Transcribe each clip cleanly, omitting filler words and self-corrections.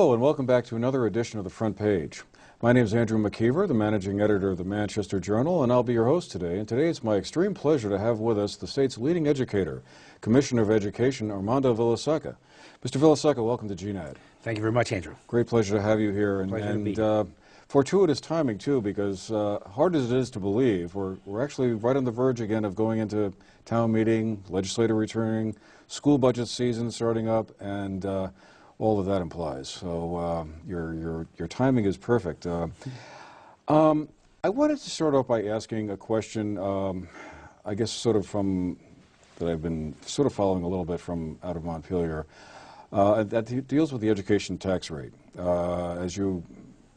Hello and welcome back to another edition of The Front Page. My name is Andrew McKeever, the managing editor of the Manchester Journal, and I'll be your host today. And today it's my extreme pleasure to have with us the state's leading educator, Commissioner of Education, Armando Vilaseca. Mr. Vilaseca, welcome to GNAD. Thank you very much, Andrew. Great pleasure to have you here. And fortuitous timing, too, because hard as it is to believe, we're actually right on the verge again of going into town meeting, legislature returning, school budget season starting up, and all of that implies. So your timing is perfect. I wanted to start off by asking a question, I guess that I've been sort of following a little bit from out of Montpelier, that deals with the education tax rate. As you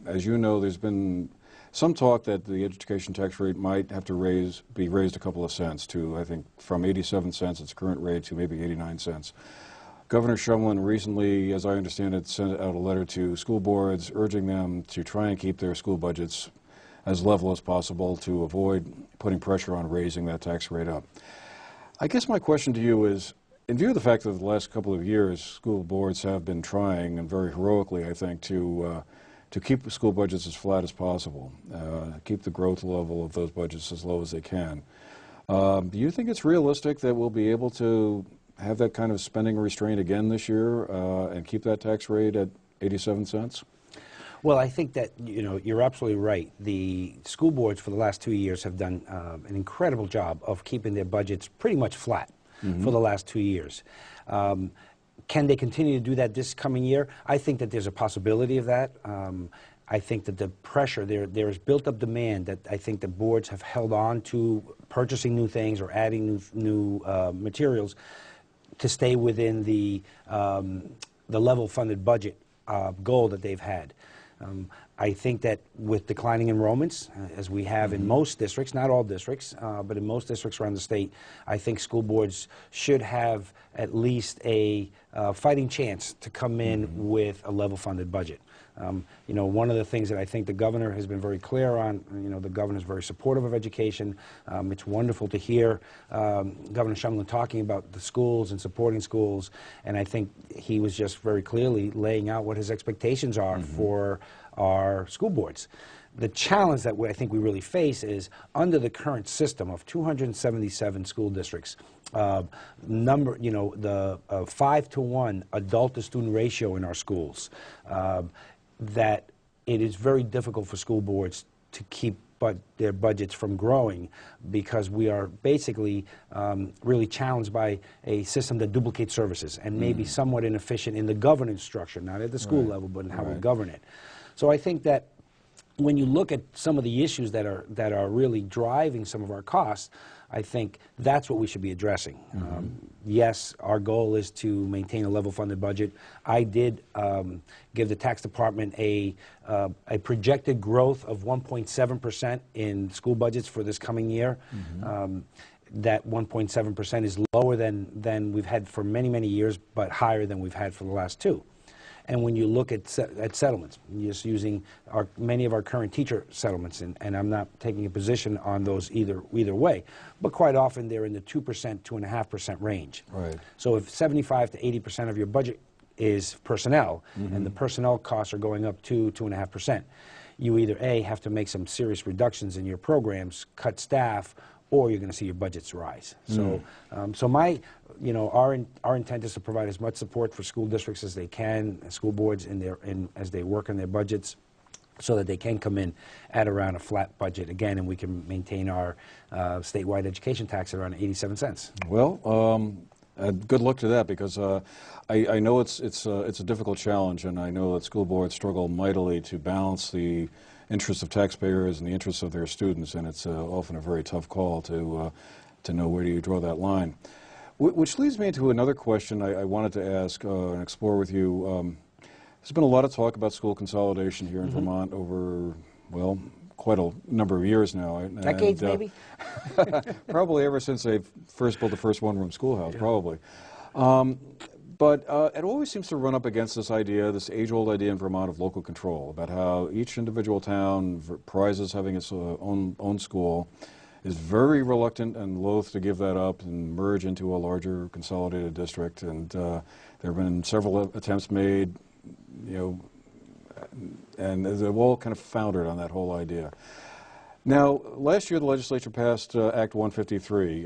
know, there's been some talk that the education tax rate might have to be raised a couple of cents to, I think, from 87 cents, its current rate, to maybe 89 cents. Governor Shumlin recently, as I understand it, sent out a letter to school boards urging them to try and keep their school budgets as level as possible to avoid putting pressure on raising that tax rate up. I guess my question to you is, in view of the fact that the last couple of years school boards have been trying, and very heroically I think, to keep the school budgets as flat as possible, keep the growth level of those budgets as low as they can, do you think it's realistic that we'll be able to have that kind of spending restraint again this year and keep that tax rate at 87 cents? Well, I think that, you're absolutely right. The school boards for the last 2 years have done an incredible job of keeping their budgets pretty much flat for the last 2 years. Can they continue to do that this coming year? I think that there's a possibility of that. I think that the pressure, there is built up demand that I think the boards have held on to purchasing new things or adding new materials to stay within the level funded budget goal that they've had. I think that with declining enrollments, as we have in most districts, not all districts, but in most districts around the state, I think school boards should have at least a fighting chance to come in with a level funded budget. One of the things that I think the governor has been very clear on, the governor is very supportive of education. It's wonderful to hear Governor Shumlin talking about the schools and supporting schools, and I think he was just very clearly laying out what his expectations are for our school boards. The challenge that I think we really face is under the current system of 277 school districts, the 5-to-1 adult to student ratio in our schools, that it is very difficult for school boards to keep their budgets from growing, because we are basically really challenged by a system that duplicates services and may be somewhat inefficient in the governance structure, not at the school level, but in how we govern it. So I think that when you look at some of the issues that are really driving some of our costs, I think that's what we should be addressing. Yes, our goal is to maintain a level funded budget. I did give the tax department a projected growth of 1.7% in school budgets for this coming year. That 1.7% is lower than we've had for many, many years, but higher than we've had for the last two. And when you look at settlements, just using many of our current teacher settlements, and I'm not taking a position on those either way, but quite often they're in the 2%, 2.5% range. Right. So if 75 to 80% of your budget is personnel, and the personnel costs are going up 2.5%, you either A, have to make some serious reductions in your programs, cut staff, or you're going to see your budgets rise. So, our intent is to provide as much support for school districts as they can, school boards as they work on their budgets, so that they can come in at around a flat budget again, and we can maintain our statewide education tax at around 87 cents. Well, good luck to that, because I know it's a difficult challenge, and I know that school boards struggle mightily to balance the interests of taxpayers and the interests of their students, and it's often a very tough call to know where do you draw that line. Which leads me to another question I wanted to ask and explore with you. There's been a lot of talk about school consolidation here in Vermont over, well, quite a number of years now. Decades, maybe? Probably ever since they first built the first one-room schoolhouse, probably. But it always seems to run up against this idea, this age-old idea in Vermont of local control, about how each individual town prizes having its own school, is very reluctant and loath to give that up and merge into a larger consolidated district. And there have been several attempts made, and they've all kind of foundered on that whole idea. Now, last year the legislature passed Act 153,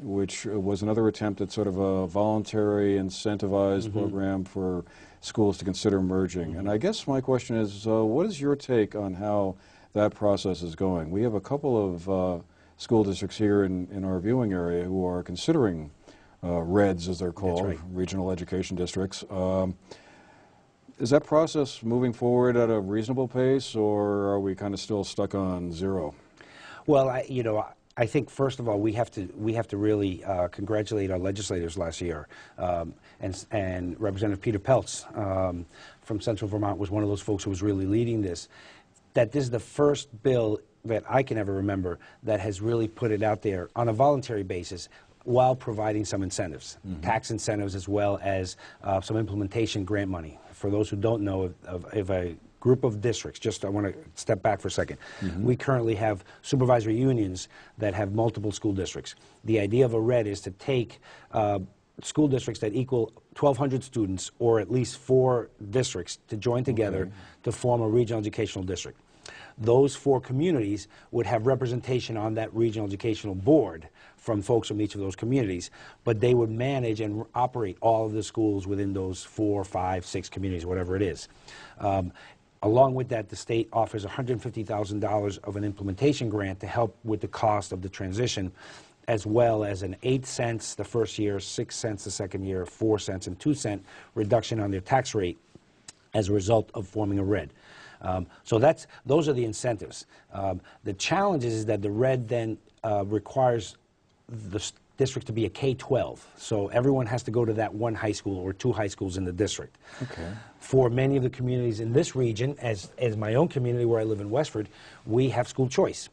which was another attempt at sort of a voluntary, incentivized program for schools to consider merging. And I guess my question is, what is your take on how that process is going? We have a couple of school districts here in our viewing area who are considering REDs, as they're called, That's right. regional education districts. Is that process moving forward at a reasonable pace, or are we kind of still stuck on zero? Well, I think first of all we have to really congratulate our legislators last year, and Representative Peter Peltz from Central Vermont was one of those folks who was really leading this. That this is the first bill that I can ever remember that has really put it out there on a voluntary basis, while providing some incentives, tax incentives, as well as some implementation grant money. For those who don't know, if a group of districts, I want to step back for a second. We currently have supervisory unions that have multiple school districts. The idea of a RED is to take school districts that equal 1,200 students, or at least 4 districts, to join together to form a regional educational district. Those 4 communities would have representation on that regional educational board from folks from each of those communities, but they would manage and operate all of the schools within those 4, 5, 6 communities, whatever it is. Along with that, the state offers $150,000 of an implementation grant to help with the cost of the transition, as well as an 8 cents the first year, 6 cents the second year, 4 cents and 2 cent reduction on their tax rate as a result of forming a RED. So those are the incentives. The challenge is that the RED then requires the district to be a K-12. So everyone has to go to that one high school or 2 high schools in the district. Okay. For many of the communities in this region, as my own community where I live in Westford, we have school choice.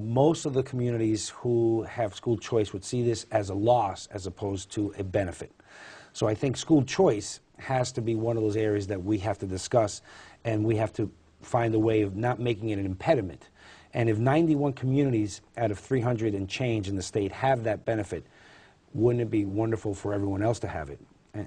Most of the communities who have school choice would see this as a loss as opposed to a benefit. So I think school choice has to be one of those areas that we have to discuss, and we have to find a way of not making it an impediment. And if 91 communities out of 300 and change in the state have that benefit, wouldn't it be wonderful for everyone else to have it?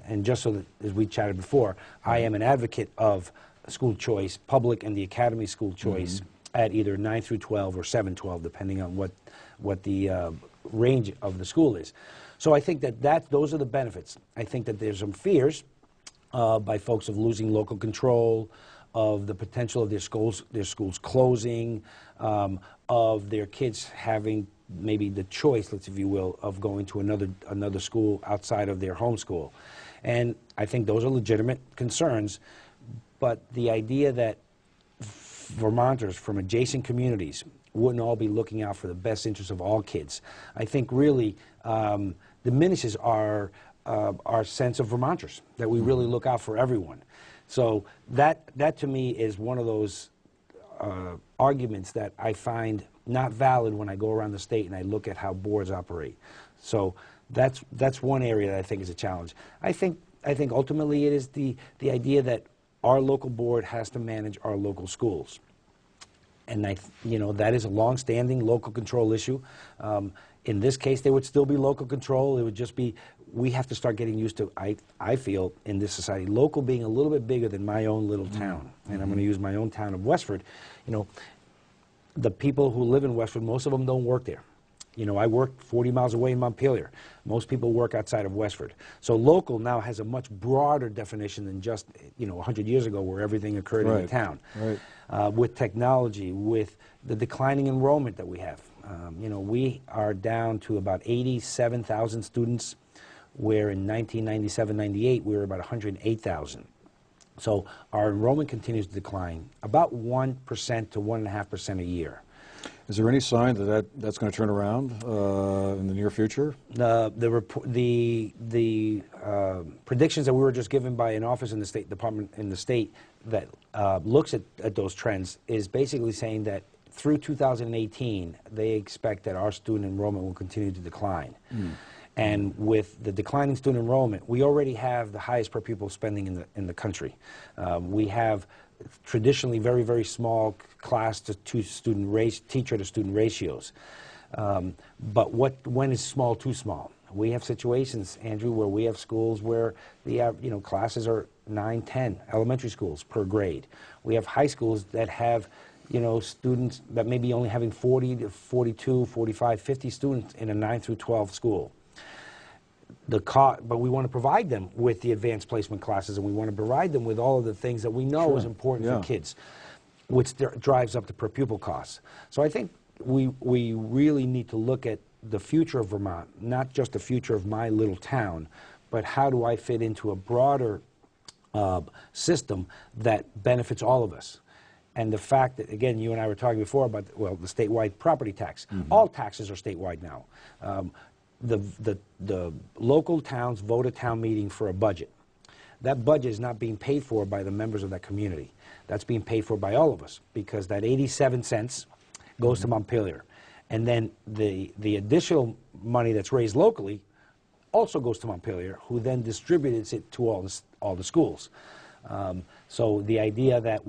And just so that, as we chatted before, I am an advocate of school choice, public and the academy school choice, at either 9 through 12 or 7-12, depending on what the range of the school is. So I think that those are the benefits. I think that there's some fears by folks of losing local control, of the potential of their schools closing, of their kids having maybe the choice, if you will, of going to another school outside of their home school. And I think those are legitimate concerns, but the idea that Vermonters from adjacent communities wouldn't all be looking out for the best interests of all kids, I think really diminishes our sense of Vermonters, that we really look out for everyone. So that to me is one of those arguments that I find not valid when I go around the state and I look at how boards operate. So that's one area that I think is a challenge. I think ultimately it is the idea that our local board has to manage our local schools. And that is a long-standing local control issue. In this case, there would still be local control. It would just be, we have to start getting used to, I feel, in this society, local being a little bit bigger than my own little town. And I'm going to use my own town of Westford. The people who live in Westford, most of them don't work there. I work 40 miles away in Montpelier. Most people work outside of Westford. So local now has a much broader definition than just 100 years ago, where everything occurred in the town. Right. With technology, with the declining enrollment that we have. We are down to about 87,000 students, where in 1997-98 we were about 108,000. So our enrollment continues to decline, about 1% to 1.5% a year. Is there any sign that's going to turn around in the near future? The predictions that we were just given by an office in the State Department in the state that looks at those trends is basically saying that through 2018, they expect that our student enrollment will continue to decline. And with the declining student enrollment, we already have the highest per pupil spending in the country. We have traditionally very, very small class to teacher to student ratios. But when is small too small? We have situations, Andrew, where we have schools where the classes are 9, 10 elementary schools per grade. We have high schools that have, you know, students that may be only having 40 to 42, 45, 50 students in a 9 through 12 school. But we want to provide them with the advanced placement classes, and we want to provide them with all of the things that we know is important for kids, which drives up the per pupil costs. So I think we really need to look at the future of Vermont, not just the future of my little town, but how do I fit into a broader system that benefits all of us. And the fact that, again, you and I were talking before about, well, the statewide property tax. All taxes are statewide now. The local towns vote at town meeting for a budget. That budget is not being paid for by the members of that community. That's being paid for by all of us, because that 87 cents goes to Montpelier. And then the additional money that's raised locally also goes to Montpelier, who then distributes it to all the schools. So the idea that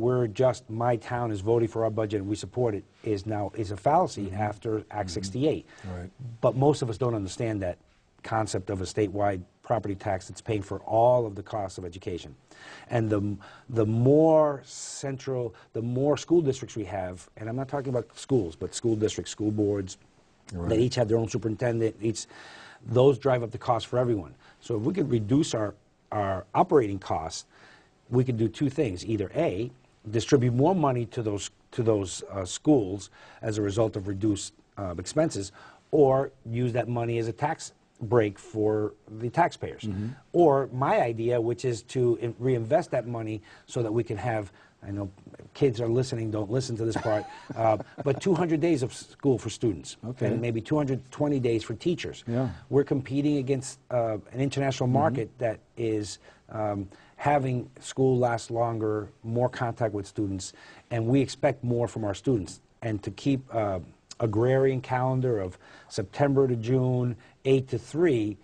my town is voting for our budget and we support it is a fallacy after Act 68. Right. But most of us don't understand that concept of a statewide property tax that's paying for all of the costs of education. And the more school districts we have, and I'm not talking about schools, but school districts, school boards, that each have their own superintendent, those drive up the cost for everyone. So if we could reduce our operating costs, we could do two things. Either A, distribute more money to those schools as a result of reduced expenses, or use that money as a tax break for the taxpayers. Or my idea, which is to reinvest that money so that we can have, I know kids are listening, don't listen to this part, but 200 days of school for students, and maybe 220 days for teachers. We're competing against an international market that is having school last longer, more contact with students, and we expect more from our students. And to keep agrarian calendar of September to June, 8 to 3,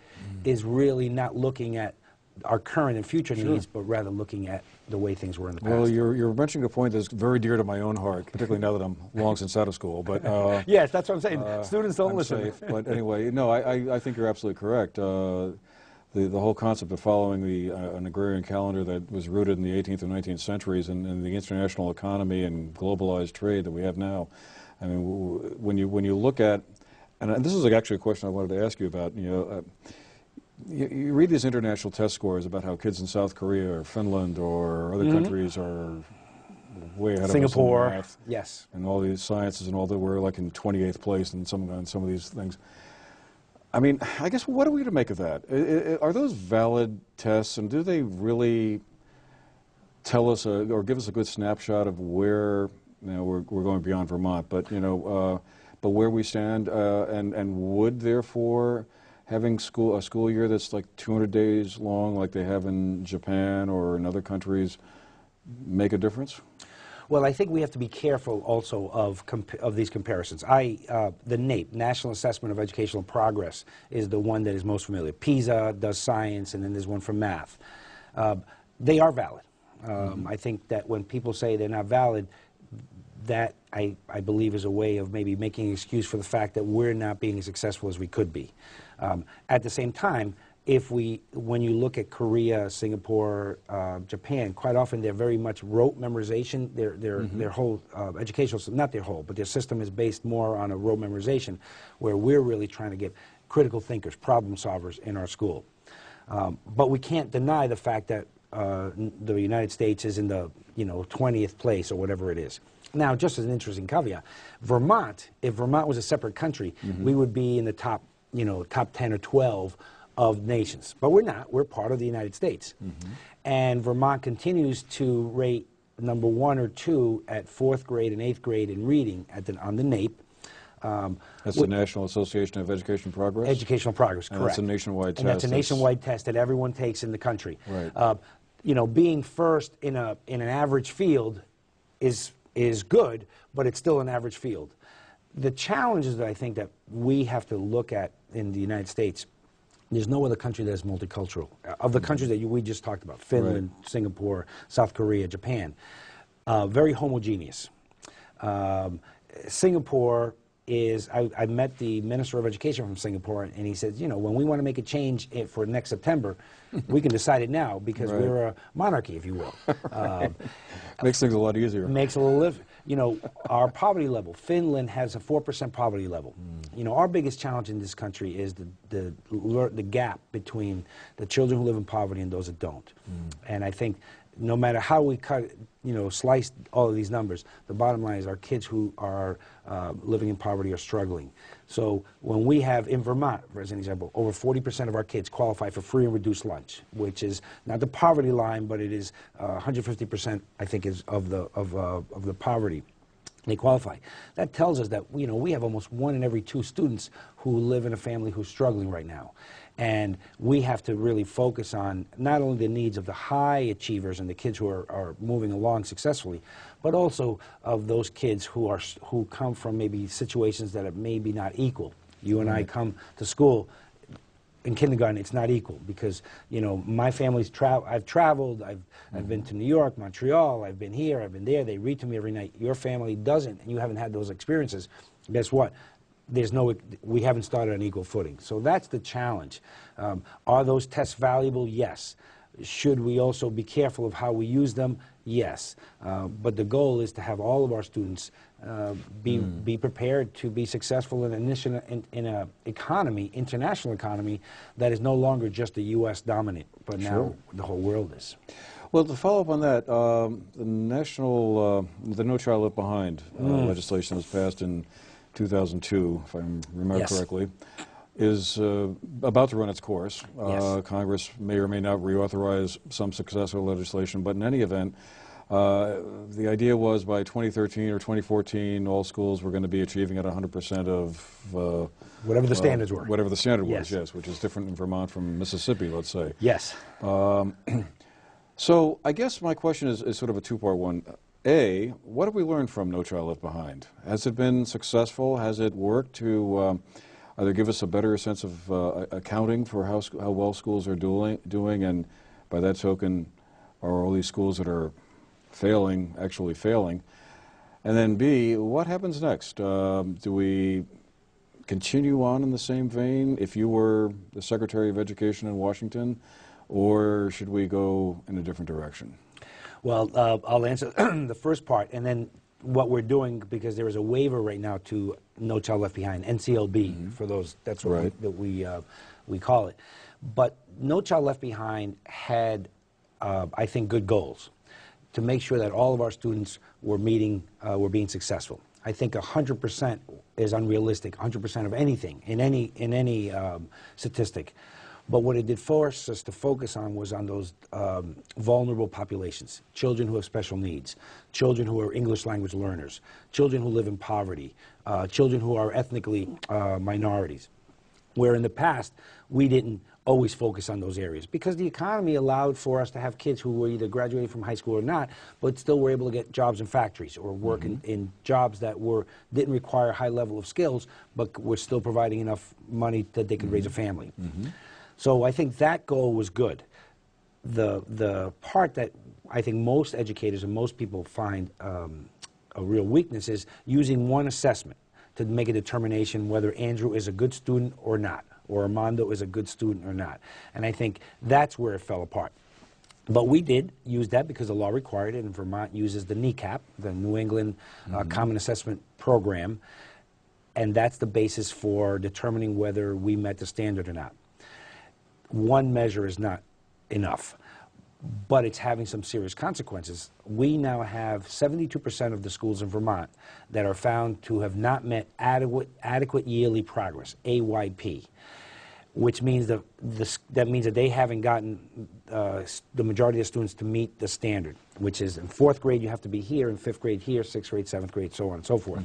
is really not looking at our current and future needs, but rather looking at the way things were in the past. Well, you're mentioning a point that's very dear to my own heart, particularly now that I'm long since out of school. But yes, that's what I'm saying. Students don't listen. Safe. But anyway, no, I think you're absolutely correct. The whole concept of following an agrarian calendar that was rooted in the 18th and 19th centuries and the international economy and globalized trade that we have now. I mean, when you look at, and this is actually a question I wanted to ask you about. You read these international test scores about how kids in South Korea or Finland or other countries are way ahead Singapore, of us in math, yes, and all these sciences and all that. We're like in 28th place in some of these things. I mean, I guess what are we to make of that? Are those valid tests, and do they really tell us or give us a good snapshot of where we're going beyond Vermont, but but where we stand, and would therefore having a school year that's like 200 days long, like they have in Japan or in other countries, make a difference? Well, I think we have to be careful also of these comparisons. The NAEP, National Assessment of Educational Progress, is the one that is most familiar. PISA does science, and then there's one for math. They are valid. I think that when people say they're not valid, that I believe is a way of maybe making an excuse for the fact that we're not being as successful as we could be. At the same time, when you look at Korea, Singapore, Japan, quite often they're very much rote memorization. Their whole educational system, not their whole, but their system is based more on a rote memorization, where we're really trying to get critical thinkers, problem solvers in our school. But we can't deny the fact that the United States is in the 20th place or whatever it is. Now, just as an interesting caveat, Vermont, if Vermont was a separate country, we would be in the top 10 or 12 of nations. But we're not. We're part of the United States. And Vermont continues to rate number 1 or 2 at 4th grade and 8th grade in reading on the NAEP. That's the National Association of Education Progress? Educational Progress, correct. And that's a nationwide test. And that's a nationwide test that everyone takes in the country. Right. Being first in an average field is good, but it's still an average field. The challenges that I think that we have to look at in the United States, there's no other country that is multicultural. Of the countries that we just talked about, Finland, Singapore, South Korea, Japan, very homogeneous. Singapore is I met the Minister of Education from Singapore, and he said, you know, when we want to make a change for next September, we can decide it now because Right. we're a monarchy, if you will. Makes things a lot easier. Makes a little, you know, our poverty level. Finland has a 4% poverty level. You know, our biggest challenge in this country is the gap between the children who live in poverty and those that don't. And I think no matter how we cut, you know, slice all of these numbers, the bottom line is our kids who are living in poverty are struggling. So when we have, in Vermont, for as an example, over 40% of our kids qualify for free and reduced lunch, which is not the poverty line, but it is 150%, I think, is of the poverty. They qualify. That tells us that, you know, we have almost 1 in every 2 students who live in a family who's struggling right now. And we have to really focus on not only the needs of the high achievers and the kids who are moving along successfully, but also of those kids who come from maybe situations that are maybe not equal. You and I come to school in kindergarten, it's not equal because, you know, my family's I've traveled, I've been to New York, Montreal, I've been here, I've been there, they read to me every night. Your family doesn't, and you haven't had those experiences. Guess what? We haven't started on equal footing. So that's the challenge. Are those tests valuable? Yes. Should we also be careful of how we use them? Yes. But the goal is to have all of our students be prepared to be successful in an economy, international economy, that is no longer just a U.S. dominant, but now the whole world is. Well, to follow up on that, the No Child Left Behind legislation was passed in 2002, if I remember correctly, is about to run its course. Congress may or may not reauthorize some successful legislation, but in any event, the idea was by 2013 or 2014, all schools were going to be achieving at 100% of whatever the standards were. Whatever the standard was, yes, which is different in Vermont from Mississippi, let's say. Yes. So I guess my question is sort of a two-part one. A, what have we learned from No Child Left Behind? Has it been successful? Has it worked to either give us a better sense of accounting for how well schools are doing, and by that token, are all these schools that are failing actually failing? And then B, what happens next? Do we continue on in the same vein if you were the Secretary of Education in Washington, or should we go in a different direction? Well, I'll answer the first part, and then what we're doing, because there is a waiver right now to No Child Left Behind, NCLB, for those, that's what we call it. But No Child Left Behind had, I think, good goals to make sure that all of our students were being successful. I think 100% is unrealistic, 100% of anything, in any statistic. But what it did force us to focus on was on those vulnerable populations, children who have special needs, children who are English language learners, children who live in poverty, children who are ethnically minorities, where in the past we didn't always focus on those areas because the economy allowed for us to have kids who were either graduating from high school or not, but still were able to get jobs in factories or work in jobs that didn't require a high level of skills, but were still providing enough money that they could raise a family. So I think that goal was good. The part that I think most educators and most people find a real weakness is using one assessment to make a determination whether Andrew is a good student or not, or Armando is a good student or not. And I think that's where it fell apart. But we did use that because the law required it, and Vermont uses the NECAP, the New England Common Assessment Program, and that's the basis for determining whether we met the standard or not. One measure is not enough, but it's having some serious consequences. We now have 72% of the schools in Vermont that are found to have not met adequate yearly progress, AYP, which means that they haven't gotten the majority of the students to meet the standard, which is in 4th grade you have to be here, in 5th grade here, 6th grade, 7th grade, so on and so forth.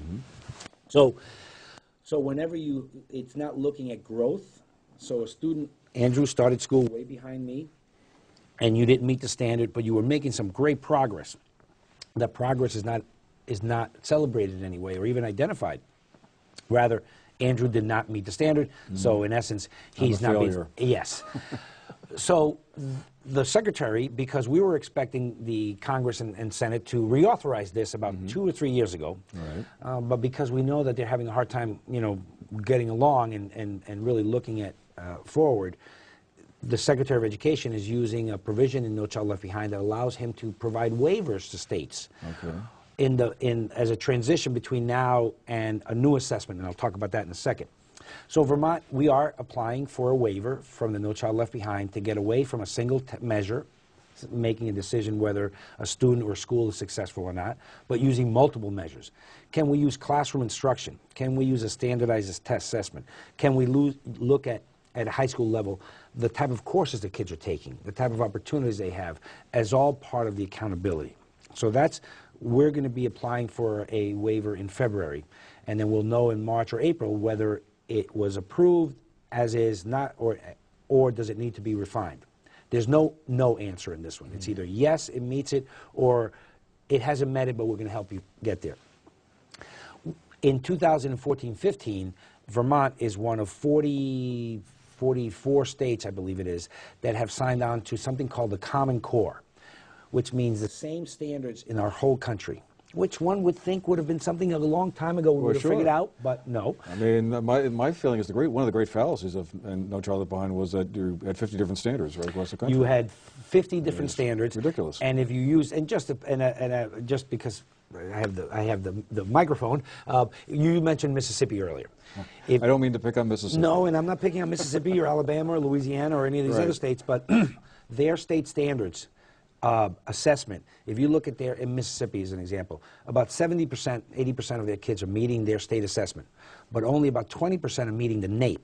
So whenever it's not looking at growth. So a student, Andrew, started school way behind me, and you didn't meet the standard, but you were making some great progress. That progress is not celebrated in any way or even identified. Rather, Andrew did not meet the standard, so in essence, he's not being... Yes. So the Secretary, because we were expecting the Congress and Senate to reauthorize this about 2 or 3 years ago, Right. but because we know that they're having a hard time, getting along and really looking at forward, the Secretary of Education is using a provision in No Child Left Behind that allows him to provide waivers to states. Okay. As a transition between now and a new assessment, and I'll talk about that in a second. So Vermont, we are applying for a waiver from the No Child Left Behind to get away from a single measure, making a decision whether a student or school is successful or not, but using multiple measures. Can we use classroom instruction? Can we use a standardized test assessment? Can we look at a high school level, the type of courses the kids are taking, the type of opportunities they have, as all part of the accountability? So we're going to be applying for a waiver in February, and then we'll know in March or April whether it was approved as is, not, or does it need to be refined. There's no answer in this one. It's either yes, it meets it, or it hasn't met it, but we're going to help you get there. In 2014-15, Vermont is one of 44 states, I believe it is, that have signed on to something called the Common Core, which means the same standards in our whole country, which one would think would have been something a long time ago we would have figured out, but no. I mean, my feeling is one of the great fallacies of No Child Left Behind was that you had 50 different standards right across the country. You had 50 different standards. Ridiculous. And if you use, and just because I have the microphone, you mentioned Mississippi earlier. I don't mean to pick on Mississippi. No, and I'm not picking on Mississippi or Alabama or Louisiana or any of these other states, but their state standards assessment, if you look at in Mississippi as an example, about 70%, 80% of their kids are meeting their state assessment, but only about 20% are meeting the NAEP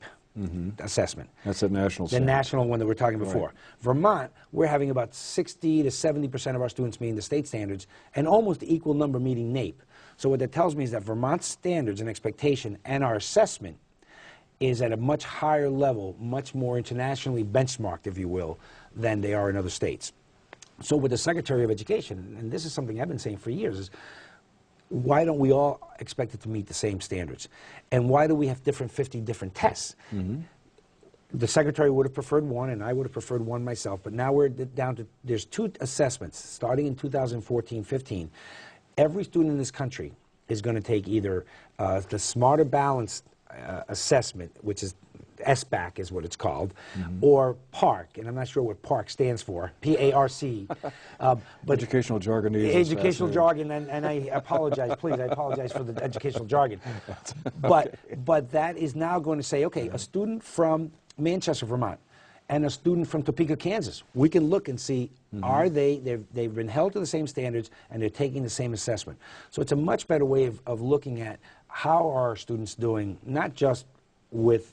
assessment. That's the national The national one that we're talking before. Right. Vermont, we're having about 60 to 70% of our students meeting the state standards and almost the equal number meeting NAEP. So what that tells me is that Vermont's standards and expectation and our assessment is at a much higher level, much more internationally benchmarked, if you will, than they are in other states. So with the Secretary of Education, and this is something I've been saying for years, is why don't we all expect it to meet the same standards? And why do we have 50 different tests? The Secretary would have preferred one, and I would have preferred one myself, but now we're down to, there's 2 assessments starting in 2014-15. Every student in this country is going to take either the Smarter Balanced assessment, which is SBAC is what it's called, or PARC, and I'm not sure what PARC stands for, P-A-R-C. But educational jargon. Educational jargon, and I apologize, please, I apologize for the educational jargon. But that is now going to say, okay, a student from Manchester, Vermont, and a student from Topeka, Kansas, we can look and see, are they've been held to the same standards and they're taking the same assessment. So it's a much better way of looking at how are our students doing, not just with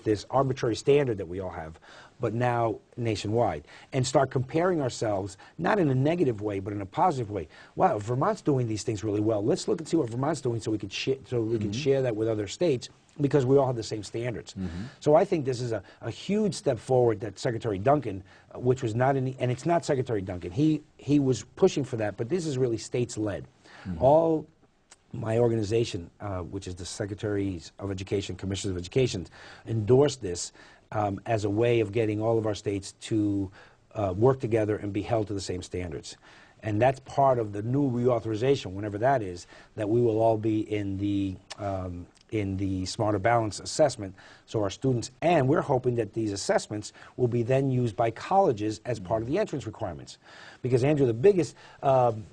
this arbitrary standard that we all have, but now nationwide, and start comparing ourselves, not in a negative way, but in a positive way. Wow, Vermont's doing these things really well. Let's look and see what Vermont's doing so we can share that with other states, because we all have the same standards. So I think this is a huge step forward that Secretary Duncan, which was not and it's not Secretary Duncan, he was pushing for that, but this is really states-led. All my organization, which is the Secretaries of Education, Commissioners of Education, endorsed this as a way of getting all of our states to work together and be held to the same standards. And that's part of the new reauthorization, whenever that is, that we will all be in the Smarter Balance assessment. So our students, and we're hoping that these assessments will be then used by colleges as part of the entrance requirements. Because, Andrew, the biggest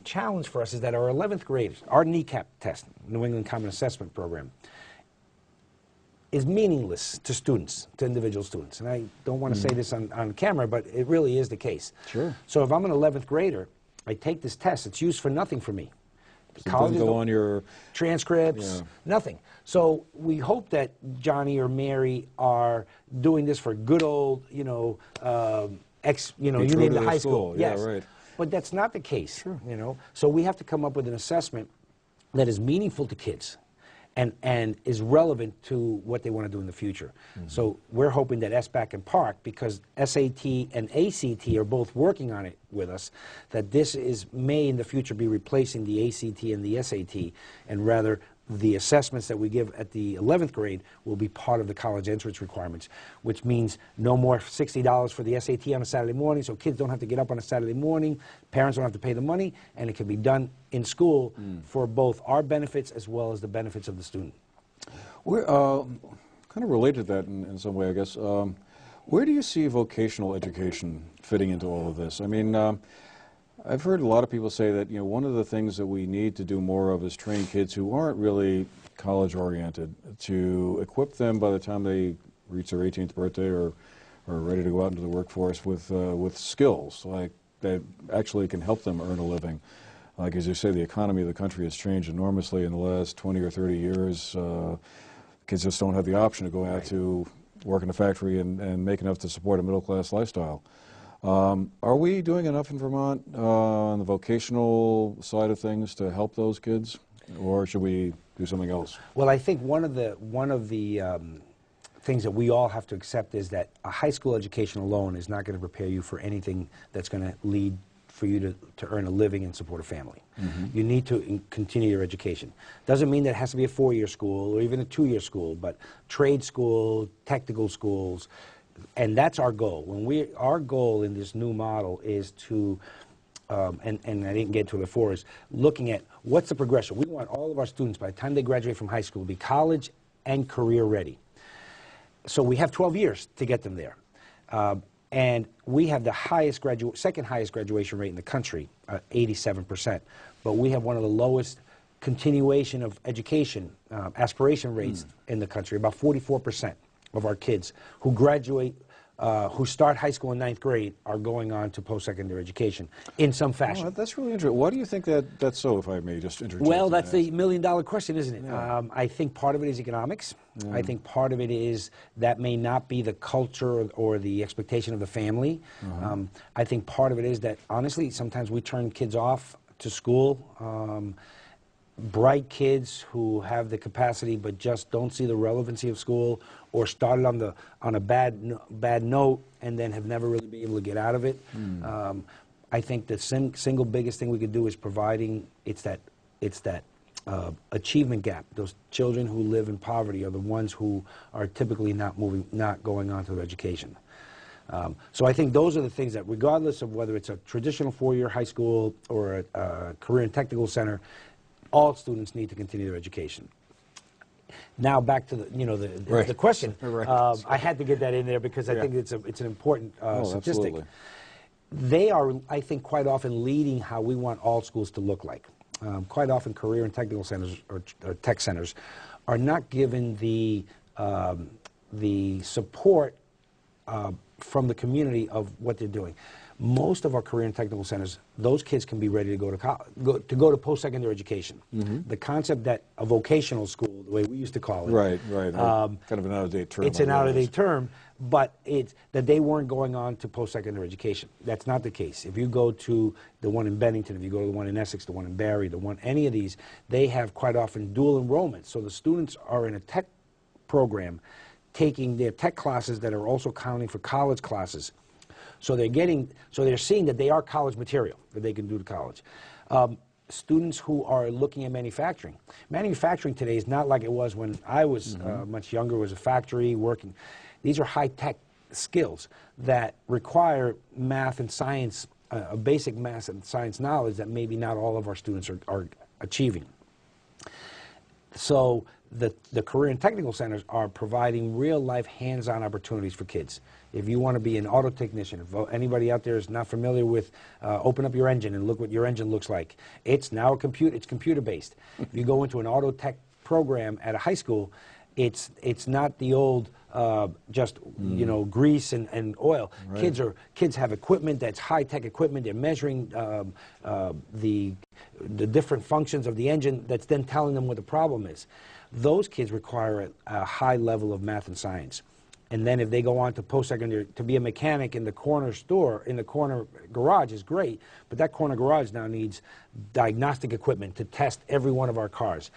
challenge for us is that our 11th graders, our NECAP test, New England Common Assessment Program, is meaningless to students, to individual students. And I don't want to say this on camera, but it really is the case. Sure. So if I'm an 11th grader, I take this test, it's used for nothing for me. So it doesn't go on your transcripts, nothing. So we hope that Johnny or Mary are doing this for good old, you name the high school. Yeah, yes. right. But that's not the case, So we have to come up with an assessment that is meaningful to kids and is relevant to what they want to do in the future. So we're hoping that SBAC and PARC, because SAT and ACT are both working on it with us, that this may in the future be replacing the ACT and the SAT, and rather the assessments that we give at the 11th grade will be part of the college entrance requirements, which means no more $60 for the SAT on a Saturday morning, so kids don't have to get up on a Saturday morning, parents don't have to pay the money, and it can be done in school for both our benefits as well as the benefits of the student. We're kind of related to that in some way, I guess. Where do you see vocational education fitting into all of this? I mean, I've heard a lot of people say that, you know, one of the things that we need to do more of is train kids who aren't really college-oriented, to equip them by the time they reach their 18th birthday or are ready to go out into the workforce with skills like that actually can help them earn a living. Like, as you say, the economy of the country has changed enormously in the last 20 or 30 years. Kids just don't have the option of going out to work in a factory and make enough to support a middle-class lifestyle. Are we doing enough in Vermont on the vocational side of things to help those kids, or should we do something else? Well, I think one of the things that we all have to accept is that a high school education alone is not going to prepare you for anything that's going to lead for you to earn a living and support a family. You need to continue your education. Doesn't mean that it has to be a 4-year school or even a 2-year school, but trade school, technical schools, and that's our goal. Our goal in this new model is to, and I didn't get to it before, is looking at what's the progression. We want all of our students, by the time they graduate from high school, to be college and career ready. So we have 12 years to get them there. And we have the second highest graduation rate in the country, 87%. But we have one of the lowest continuation of education aspiration rates in the country. About 44% of our kids who graduate, who start high school in 9th grade, are going on to post-secondary education in some fashion. Oh, that's really interesting. Why do you think that's so, if I may just interject? Well, that's the million-dollar question, isn't it? Yeah. I think part of it is economics. I think part of it is that may not be the culture or the expectation of the family. I think part of it is that, honestly, sometimes we turn kids off to school. Bright kids who have the capacity but just don't see the relevancy of school, or started on a bad note and then have never really been able to get out of it. I think the single biggest thing we could do is providing that achievement gap. Those children who live in poverty are the ones who are typically not going on to their education. So I think those are the things that, regardless of whether it's a traditional 4-year high school or a career and technical center, all students need to continue their education. Now back to the question. I had to get that in there because I think it's an important statistic. Absolutely. They are, I think, quite often leading how we want all schools to look like. Quite often, career and technical centers or tech centers are not given the support from the community of what they're doing. Most of our career and technical centers, those kids can be ready to go to go to post-secondary education. The concept that a vocational school, the way we used to call it, right, kind of an out-of-date term. It's an out-of-date term, but it's that they weren't going on to post-secondary education. That's not the case. If you go to the one in Bennington, if you go to the one in Essex, the one in Barry, any of these, they have quite often dual enrollment. So the students are in a tech program, taking their tech classes that are also counting for college classes. So they're seeing that they are college material, that they can do to college. Students who are looking at manufacturing. Manufacturing today is not like it was when I was much younger, was a factory working. These are high-tech skills that require math and science, a basic math and science knowledge that maybe not all of our students are achieving. So the career and technical centers are providing real-life hands-on opportunities for kids. If you want to be an auto technician, if anybody out there is not familiar with, open up your engine and look what your engine looks like. It's now it's computer-based. If you go into an auto tech program at a high school, it's not the old grease and oil. Right. Kids have equipment that's high-tech equipment. They're measuring the different functions of the engine that's then telling them what the problem is. Those kids require a high level of math and science. And then if they go on to post-secondary, to be a mechanic in the corner store, in the corner garage is great, but that corner garage now needs diagnostic equipment to test every one of our cars.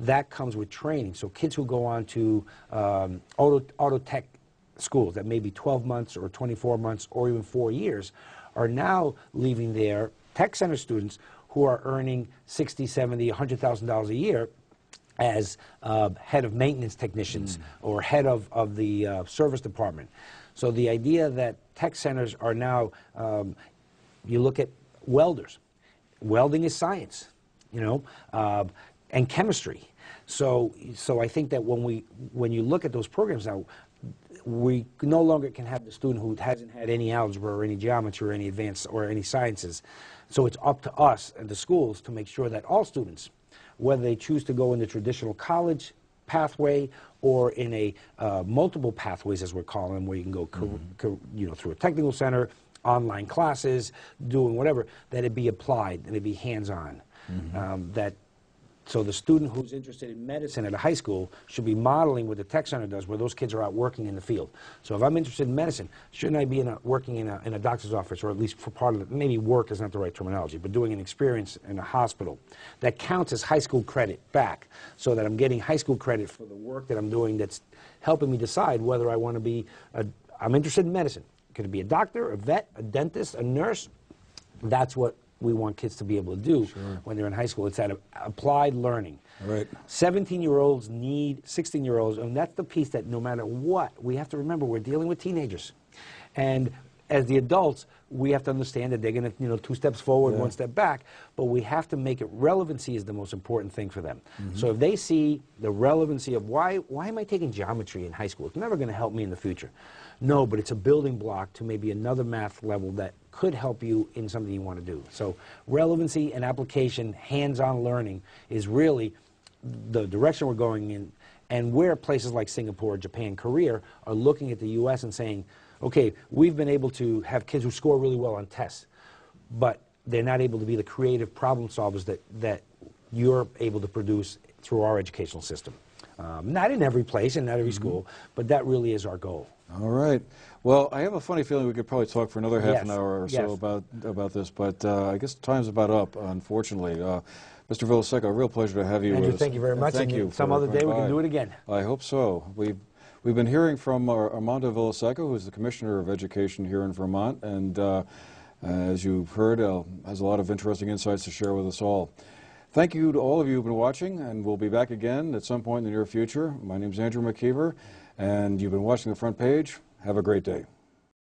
That comes with training. So kids who go on to auto tech schools that may be 12 months or 24 months or even 4 years are now leaving there, tech center students who are earning $60,000, $70,000, $100,000 a year, as head of maintenance technicians or head of the service department. So the idea that tech centers are now, you look at welders. Welding is science, you know, and chemistry. So I think that when you look at those programs now, we no longer can have the student who hasn't had any algebra or any geometry or any advanced or any sciences. So it's up to us and the schools to make sure that all students, whether they choose to go in the traditional college pathway or in a multiple pathways, as we're calling them, where you can go you know, through a technical center, online classes, doing whatever, that it be applied and it be hands-on. So the student who's interested in medicine at a high school should be modeling what the tech center does, where those kids are out working in the field. So if I'm interested in medicine, shouldn't I be working in a doctor's office, or at least for part of it, maybe work is not the right terminology, but doing an experience in a hospital that counts as high school credit back, so that I'm getting high school credit for the work that I'm doing that's helping me decide whether I want to be, I'm interested in medicine. Could it be a doctor, a vet, a dentist, a nurse? That's what we want kids to be able to do when they're in high school. It's that applied learning. Right. 17-year-olds need 16-year-olds, and that's the piece that no matter what, we have to remember we're dealing with teenagers. And as the adults, we have to understand that they're going to, you know, 2 steps forward, 1 step back, but we have to make it, relevancy is the most important thing for them. So if they see the relevancy of why am I taking geometry in high school? It's never going to help me in the future. No, but it's a building block to maybe another math level that could help you in something you want to do. So relevancy and application, hands-on learning is really the direction we're going in, and where places like Singapore, Japan, Korea are looking at the U.S. and saying, okay, we've been able to have kids who score really well on tests, but they're not able to be the creative problem solvers that you're able to produce through our educational system. Not in every place and not every school, but that really is our goal. All right. Well, I have a funny feeling we could probably talk for another half an hour or so about this, but I guess time's about up, unfortunately. Mr. Vilaseca, a real pleasure to have you Andrew, with us. thank you very much. Thank you. Some other day we can do it again. I hope so. We've been hearing from Armando Vilaseca, who is the Commissioner of Education here in Vermont, and as you've heard, has a lot of interesting insights to share with us all. Thank you to all of you who've been watching, and we'll be back again at some point in the near future. My name's Andrew McKeever, and you've been watching The Front Page. Have a great day.